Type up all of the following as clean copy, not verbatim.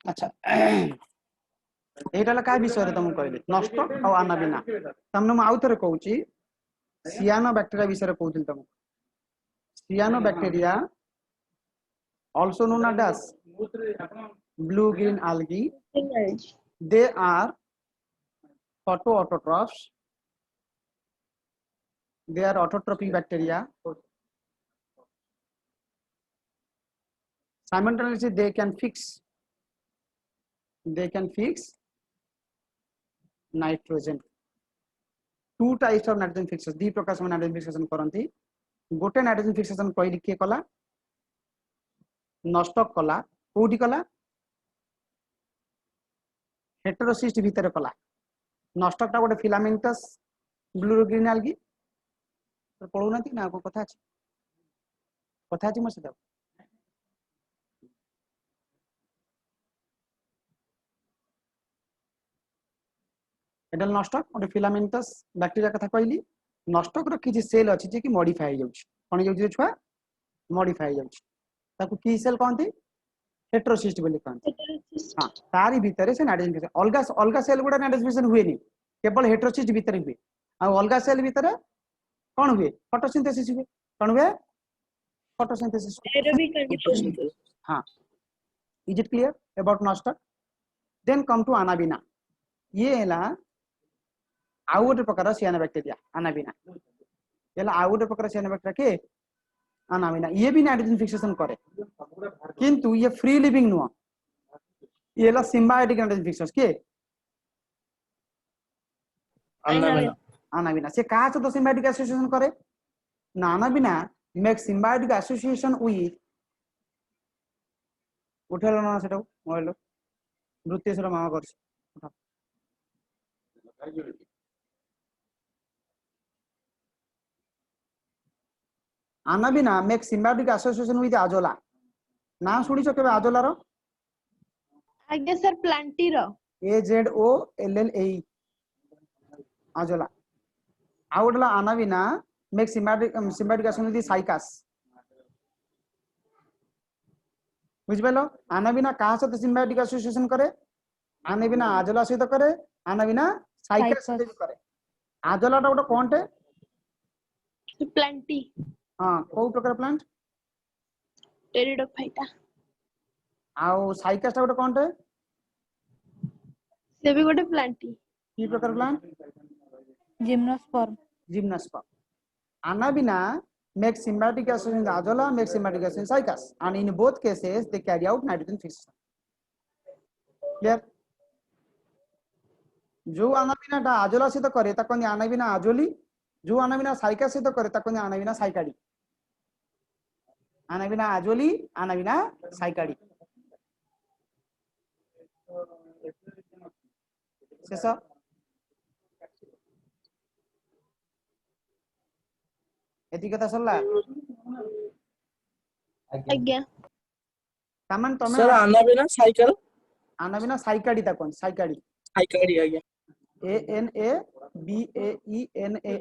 अच्छा एटा का विषय रे तुम कहले नष्ट और अनाबिना तमने मु आउ थरे कहूची सियानो बैक्टीरिया विषय रे कहूथिल तुम सियानो bacteria also known as blue green algae they are photoautotrophs they are autotrophic bacteria simultaneously they can fix nitrogen two types of nitrogen fixers दी प्रकार से nitrogen fixation करंती गोटे nitrogen fixation कहली के कला नष्ट कला कोठी कला हेटेरोसिस्ट भीतर कला नष्टटा गोटे फिलामेंटस ब्लू ग्रीन algae तो पढौना थी ना को कथा अछि म सदा एडल नष्ट गोटे फिलामेंटस बैक्टीरिया कथा कहली नष्ट कर किछि सेल अछि जे कि मॉडिफाई जाउछि कोन जाउछि छुआ मॉडिफाई जाउछि ताकू की सेल कहंती हेटेरोसिस्ट बोली कहंती हां तारी भीतर से नाइट्रोजन फिक्सेशन अलगा अलगा सेल गुडा नाइट्रोजन फिक्सेशन हुए नहीं केवल हेटेरोसिस्ट भीतर हुए आ अलगा सेल भीतर कोन हुए फोटोसिंथेसिस हुए कोन हुए फोटोसिंथेसिस एरोबिक कंडीशन हां इज इट क्लियर अबाउट नष्ट देन कम टू अनाबिना ये हैला आउ गोटे प्रकार सियानोबैक्टीरिया अनाबिना येला आउ गोटे प्रकार सियानोबैक्टीरिया के अनाबिना ये भी नाइट्रोजन फिक्सेशन करे किंतु ये फ्री लिविंग नुआ येला सिम्बायोटिक नाइट्रोजन फिक्सेशन के अनाबिना अनाबिना से कहा तो सिम्बायोटिक एसोसिएशन करे ना Anabaena make symbiotic association with उठेलो ना सेटा मोबाइल वृत्तेश्वर मामा करछ Anabaena make symbiotic association with Azolla ना सुनी छ केबे आजोला रो आगे सर प्लांटी रो AZOLLA आजोला आउटला Anabaena make symbiotic association with Cycas बुझबेलो अनाबिना कहा सहित सिम्बायोटिक एसोसिएशन करे अनाबिना आजोला सहित करे अनाबिना साइकास सहित करे आजोलाटा गोटे कोनटे प्लांटी हां को प्रकार प्लांट टेरिडोफाइटा आउ साइकास गोटे कोनटे से भी गोटे प्लांटी की प्रकार plant gymnosperm Anabaena make symbiotic association in the azolla, make symbiotic association in cycas, and in both cases they carry out nitrogen fixation. Clear? जो अनाबिना टा आजोला सहित करे ताको अनाबिना आजोली जो अनाबिना साइकास सहित करे ताको अनाबिना साइकाडी अनाबिना आजोली अनाबिना साइकाडी शेष एति कथा सरला आज्ञा तामन तमे सर अनाबिना साइकिल अनाबिना साइकाडी ताको साइकाडी साइकाडी आज्ञा ANABAENA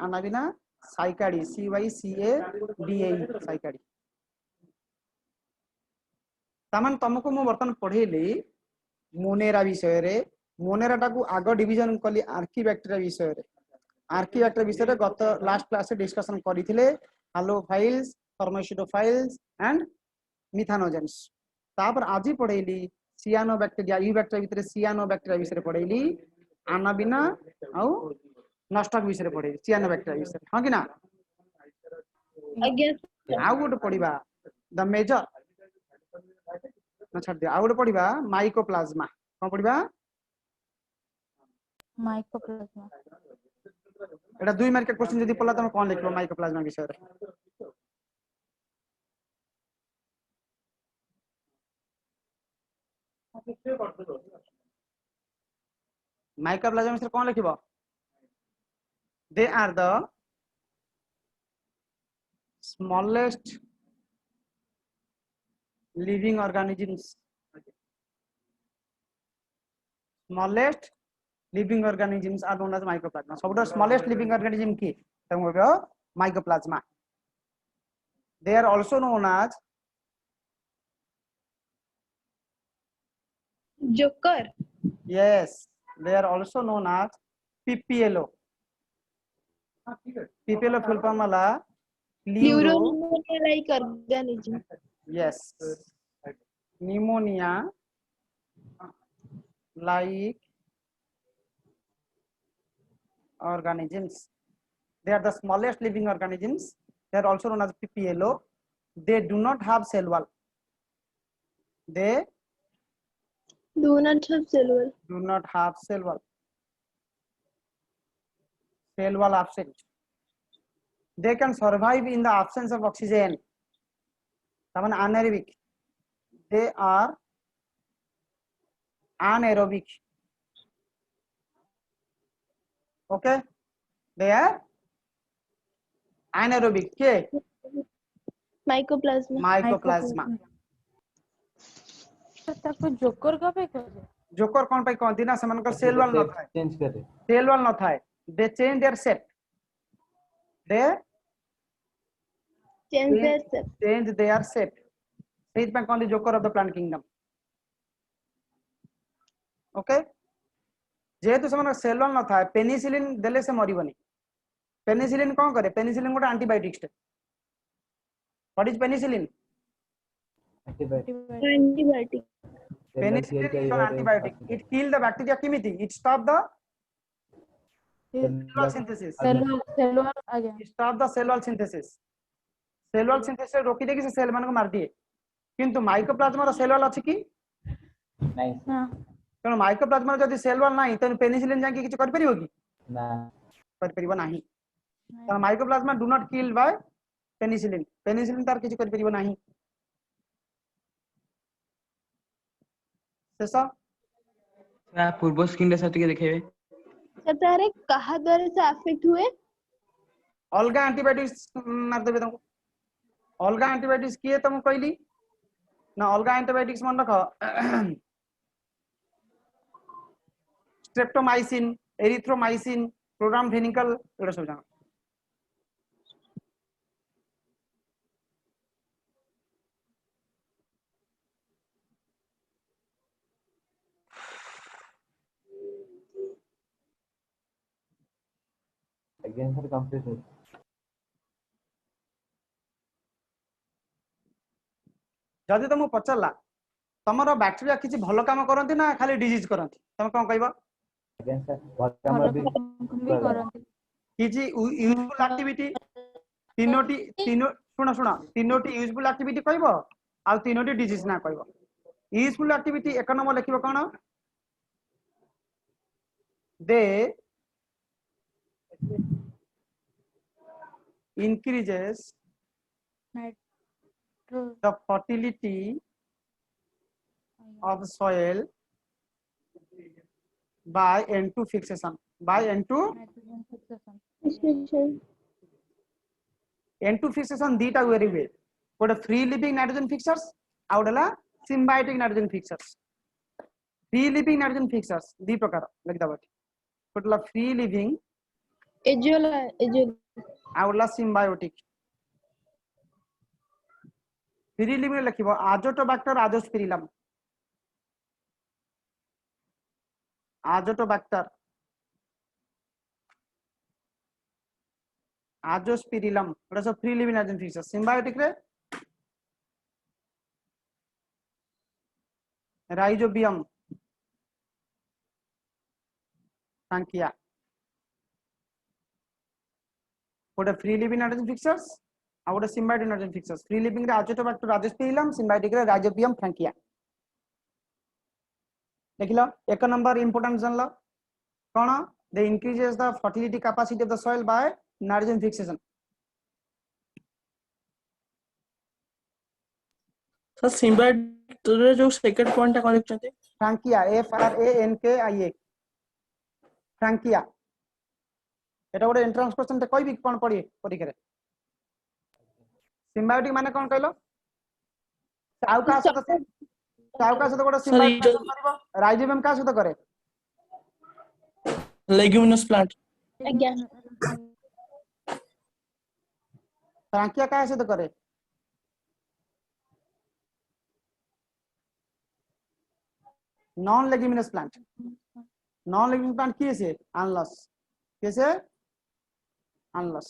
अनाबिना साइकाडी CYCADAE साइकाडी तामन तुमको मु बर्तन पढेली मोनेरा विषय रे मोनेरा टाकू आगो डिवीजन कली आर्कीबैक्टीरिया विषय रे आर्कीबैक्टीरिया विषय रे गत लास्ट क्लास रे डिस्कशन करिथिले हालोफाइल्स फॉर्मेशिडोफाइल्स एंड मिथानोजेंस तापर आजि पढेली सियानोबैक्टीरिया ई बैक्टीरिया भितर सियानोबैक्टीरिया विषय रे पढेली अनाबिना आउ नष्टक विषय रे पढेली सियानोबैक्टीरिया विषय हां कि ना आज्ञा आउ गोटे पढिबा द मेजर ना छाड़ दे आउ गोटे पढिबा माइकोप्लाज्मा कोन पढिबा माइकोप्लाज्मा एटा 2 मार्क के क्वेश्चन यदि पढला त कोन लिखबो माइकोप्लाज्मा विषय रे माइकोप्लाज्मा विषय कोन लिखबो they are the smallest living organisms smallest living organisms are known as mycoplasma so the smallest living organism ki tamo mycoplasma they are also known as joker Yes, they are also known as PPLO. PPLO full form वाला pleuro Pleuro. Pneumonia like organism Yes, pneumonia like organisms. They are the smallest living organisms. They are also known as PPLO. They do not have cell wall. They do not have cell wall. do not have cell wall. Cell wall absent. They can survive in the absence of oxygen. Someone anaerobic. They are anaerobic. Okay, they are anaerobic. Okay, mycoplasma mycoplasma. ତାକୁ joker କଣ ପାଇଁ କୁହାଯାଏ? Joker कौन पाई कहती ना सेमानकर cell wall न थाए change करे सेल वाल न थाए दे change their shape they change their shape change their shape says पे कहती joker of the plant kingdom okay जेहेतु सेमान सेल वाल न थाए पेनिसिलिन देले से मरिबनी पेनिसिलिन कौन करे पेनिसिलिन गोटे एंटीबायोटिक्स टे what is penicillin antibiotic antibiotic penicillin is an antibiotic it kill the bacteria kimiti it stop the cell wall synthesis ସେଲୁଆର ଆଜ୍ଞା it stop the cell wall synthesis रोकी देकी से सेल मान को मार दिए किंतु माइकोप्लाज्मा रो सेल वॉल अछि कि नहीं ନା तेणु माइकोप्लाज्मा जदि सेल वॉल नाही तेणु पेनिसिलिन जाके किछ कर परिबो कि ना कर परिबो नाही तेणु mycoplasma do not kill by penicillin तार किछ कर परिबो नाही शेष पूर्व स्क्रीन रे सर्टिफिकेट देखेबे तारे कहा द्वारा से अफेक्ट हुए अलगा एंटीबायोटिक्स मार देबे तुमको अलगा एंटीबायोटिक्स किए तुम कहली ना अलगा एंटीबायोटिक्स मन रख स्ट्रेप्टोमाइसिन एरिथ्रोमाइसिन प्रोग्राम फेनिकल एडा सब जान अगेन सर कंप्लीट हो जदि तुमको पचरला तमरो बैक्टीरिया किछि भलो काम करंती ना खाली डिजीज करंती तुम कोन कहबो अगेन सर बहुत काम ଭଲ अभी ବି କରନ୍ତି किछि यूजफुल एक्टिविटी तीनोटी तीनो सुना सुना तीनोटी यूजफुल एक्टिविटी कहबो आ तीनोटी डिजीज ना कहबो यूजफुल एक्टिविटी एक नंबर लिखिबो कोन they increases nitro the fertility of soil by N2 fixation by N2 nitrogen fixation special N2 fixation दीटा वेरी वे गोटे फ्री लिविंग नाइट्रोजन फिक्सर्स आ गोटेला symbiotic nitrogen fixers free living nitrogen fixers दी प्रकार लिख दबा गोटेला फ्री लिविंग एजियोल आ गोटेला सिम्बायोटिक फ्री लिविंग लिखिबो आजोटोबैक्टर आजोस्पिरिलम आजोटोबैक्टर आजोस्पिरिलम एटा सब free living nitrogen fixers symbiotic रे राइजोबियम फ्रैंकिया गोटे फ्री लिविंग नाइट्रोजन फिक्सर्स आ गोटे symbiotic nitrogen fixers free living रे आजोटोबैक्टर आजोस्पिरिलम सिम्बायोटिक रे राइजोबियम फ्रैंकिया देखिलो एक नंबर इंपोर्टेंट जानलो कोन they increases the fertility capacity of the soil by nitrogen fixation sir symbiotic रे जो सेकंड पॉइंट कोन लिखचंती फ्रैंकिया FRANKIA फ्रैंकिया एटा गोटे एंट्रेंस क्वेश्चन ते कहबी कोन पड़ी परीक्षा रे सिम्बायोटिक माने कोन कहलो साउका सहित गोटे सर ये जो सिम्बायोटिक करबो राइजोबियम का सहित करे लेग्यूमिनस प्लांट आज्ञा फ्रैंकिया का सहित करे non leguminous plant non living plant किए से अनलस कैसे अनलस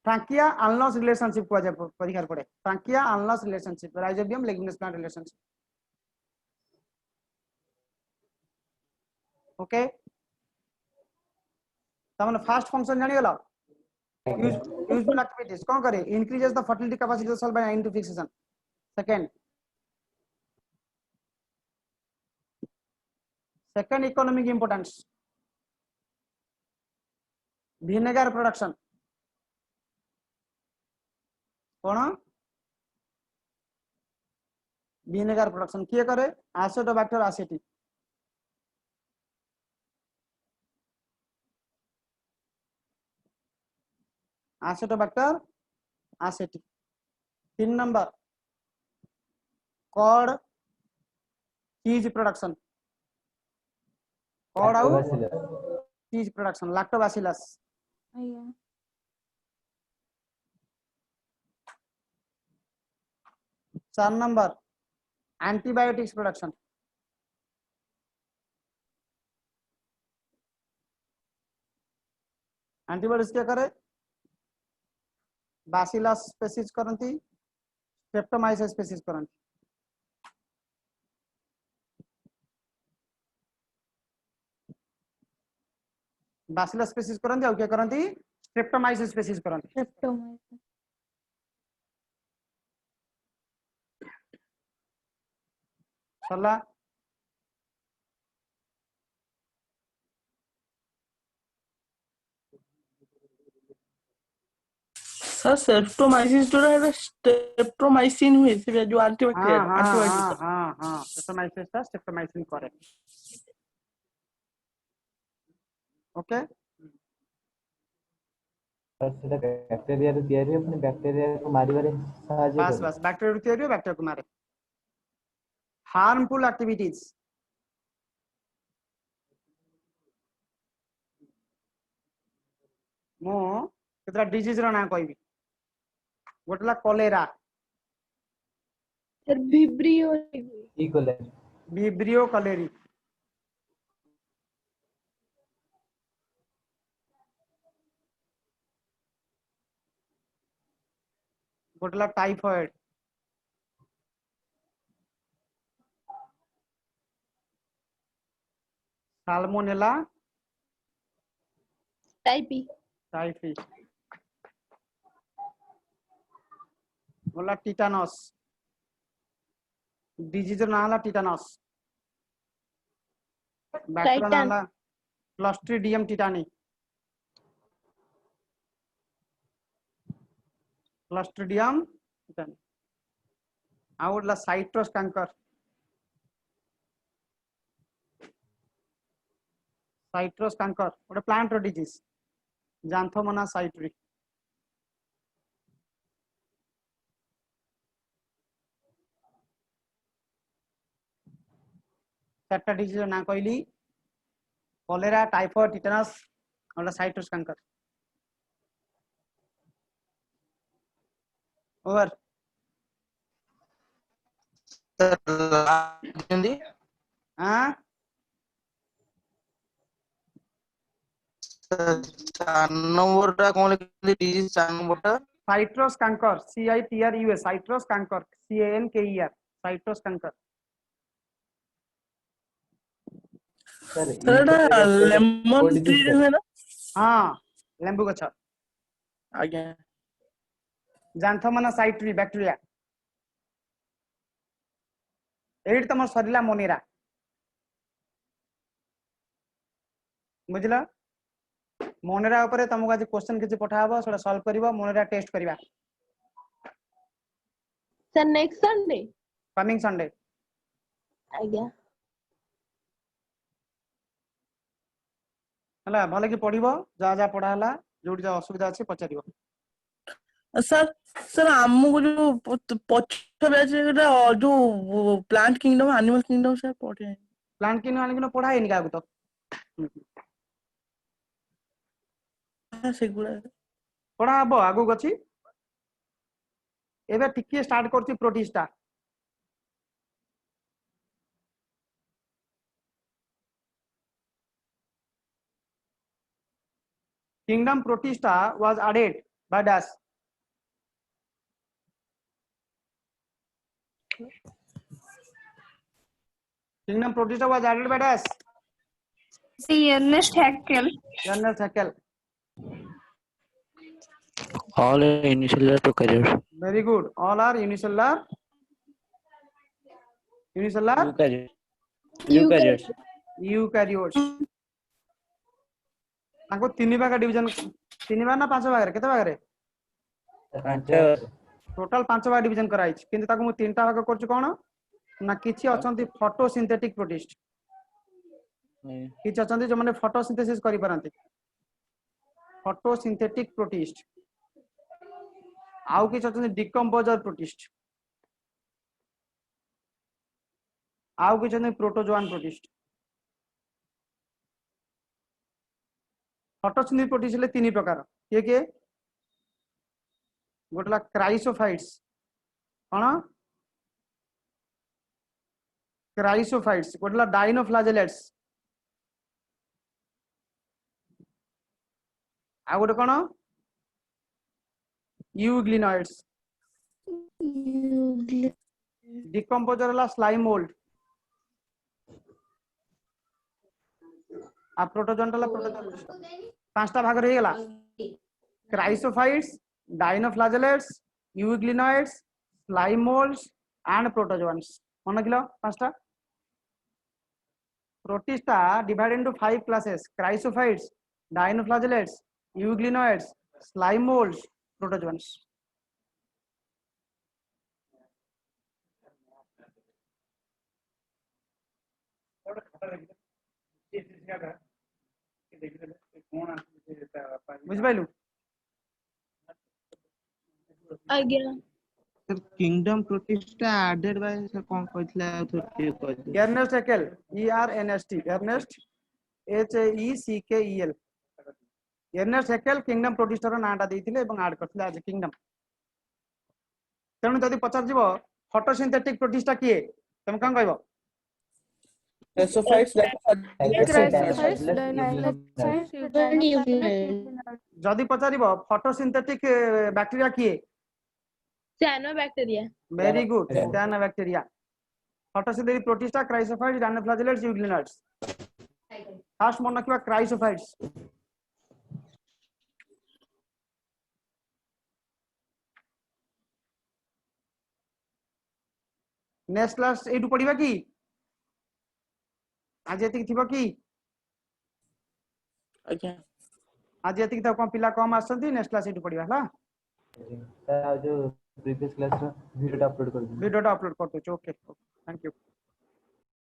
ट्रांकिया अनलस रिलेशनशिप को जाए परीक्षा पड़े ट्रांकिया अनलस relationship Rhizobium leguminous plant relationship okay तमने फास्ट फंक्शन जानि गेलो यूजुअल एक्टिविटीज कौन करे increases the fertility capacity of soil by into fixation second economic importance vinegar production कौन vinegar production किए करे Acetobacter aceti Acetobacter aceti 3 number cod cheese production cod आउ cheese production lactobacillus ଆଜ୍ଞା 4 number antibiotics production antibiotics क्या करे bacillus species करंती streptomyces species करंती bacillus species करंती और क्या करंती streptomyces species करंती Streptomyces. सरला sir सेप्टोमाइसिस जो है स्ट्रेप्टोमाइसिन हुए से जो हाँ एंटीबैक्टीरियल हाँ हाँ एंटीबायोटिक हाँ हाँ streptomyces था streptomycin करेक्ट ओके ସେଟା ବ୍ୟାକ୍ଟେରିଆରେ ତିଆରି ହୁଏ ପୁଣି ବ୍ୟାକ୍ଟେରିଆକୁ ମାରିବାରେ ସାହାଯ୍ୟ बस କରେ बस बैक्टीरिया थियोरी बैक्टीरिया को मारे हार्मफुल एक्टिविटीज मो केतरा डिजीज रो ना कहबी गोटला कोलेरा सर विब्रियो ଇ କଲେ विब्रियो कलेरी गोटला टाइफॉइड साल्मोनेला टाइपी टाइफी बोला टिटानस डिजीज ना हला टिटानस बैक्टीरिया ना टाइटन हला क्लस्ट्रीडियम टिटानी क्लस्ट्रीडियम टिटानी आउटला साइट्रस कैंकर साइट्रस कैंकर गोटे प्लांट रो डिजीज जांथोमोना साइट्री चारटा डिजीज ना कहली कॉलेरा टाइफॉइड टिटानस और साइट्रस कैंकर ओवर हां नंबर टा कौन लिखली डिजीज 4 नंबर टा citrus canker CITRUS citrus canker CANKER citrus canker sir sir एटा लेमन ट्री है ना हां लेंबू गछ आज्ञा जांथोमोना साइट्री बैक्टीरिया एट तमर सरिला मोनेरा बुझला मोनेरा ऊपर तुमको आज क्वेश्चन किछि पठाबो सेटा सॉल्व करिवो मोनेरा टेस्ट करिवा sir next Sunday coming Sunday आज्ञा हला भले कि पढिबो जा जा पढा हला जोडी जा असुविधा अछि पचारिबो सर सर हमको जो पच्चीस बैच जो plant kingdom animal kingdom sir पढ़े प्लांट किन आनि किन पढाएनि कागु तो सेगुड़ा पढा हबो आगु गछि एबे टिके स्टार्ट करछि protista Kingdom Protista was added by dash. Kingdom Protista was added by dash. See Ernest Haeckel. Ernest Haeckel. All unicellular prokaryotes. Very good. All are unicellular. Unicellular Eukaryotes. eukaryotes. ତାଙ୍କୁ ତିନି ଭାଗ ଡିଭିଜନ, ତିନି ଭାଗ ନା ପାଞ୍ଚ ଭାଗରେ, କେତେ ଭାଗରେ? ଟୋଟାଲ ପାଞ୍ଚ ଭାଗ ଡିଭିଜନ କରାଯାଇଛି, କିନ୍ତୁ ତାକୁ ମୁଁ ତିନିଟା ଭାଗ କରୁଛି କଣ ନା କିଛି ଅଛନ୍ତି ଫଟୋସିନ୍ଥେଟିକ୍ ପ୍ରୋଟିଷ୍ଟ, କିଛି ଅଛନ୍ତି ଯୋଉମାନେ ଫଟୋସିନ୍ଥେସିସ୍ କରିପାରନ୍ତି, ଫଟୋସିନ୍ଥେଟିକ୍ ପ୍ରୋଟିଷ୍ଟ, ଆଉ କିଛି ଅଛନ୍ତି ଡିକମ୍ପୋଜର ପ୍ରୋଟିଷ୍ଟ, ଆଉ କିଛି ଅଛନ୍ତି ପ୍ରୋଟୋଜୋଆନ୍ ପ୍ରୋଟିଷ୍ଟ। फटोसिंथेटिक प्रोटीन हेले तीन प्रकार, किए किए? गोटला क्राइसोफाइट्स, कौन क्राइसोफाइट्स, गोटला डाइनोफ्लाजेलेट्स, आ गोटे कौन यूग्लिनॉइड्स, डिकम्पोजर हला स्लाइम मोल्ड, आ प्रोटोजोन हला प्रोटोजोन। पांचटा भाग रही गला, chrysophytes, dinoflagellates, euglenoids, slime moulds and protozoans. मन किलो पांचटा Protista divide into 5 classes: chrysophytes, dinoflagellates, euglenoids, slime moulds, protozoans. बुझ पाइलु? आज्ञा sir kingdom Protista added by sir कौन कहथिला Ernst Haeckel, ERNST, Ernst HECKEL, Ernst Haeckel kingdom Protista रो नाटा देइथिले एवं ऐड करथिले एज किंगडम। तेणु जदि पचार जीवो फोटोसिंथेटिक प्रोटिस्टा किए, तुम कौन कहबो? जदि पचारिबो फोटोसिंथेटिक बैक्टीरिया किए? Cyanobacteria. Very good, cyanobacteria. Photosynthetic Protista, chrysophytes, dinoflagellates, euglenoids. First मन रखिबा क्राइसोफाइट्स। नेक्स्ट क्लास एटू पढ़िबा की? आज एतिक थिबो की? अच्छा आज एतिक त कम पिला कम आसंती, नेक्स्ट क्लास एटू पढ़िबा हला। सर जो प्रीवियस क्लास वीडियो अपलोड कर दूं। वीडियो अपलोड कर दो। Okay, thank you.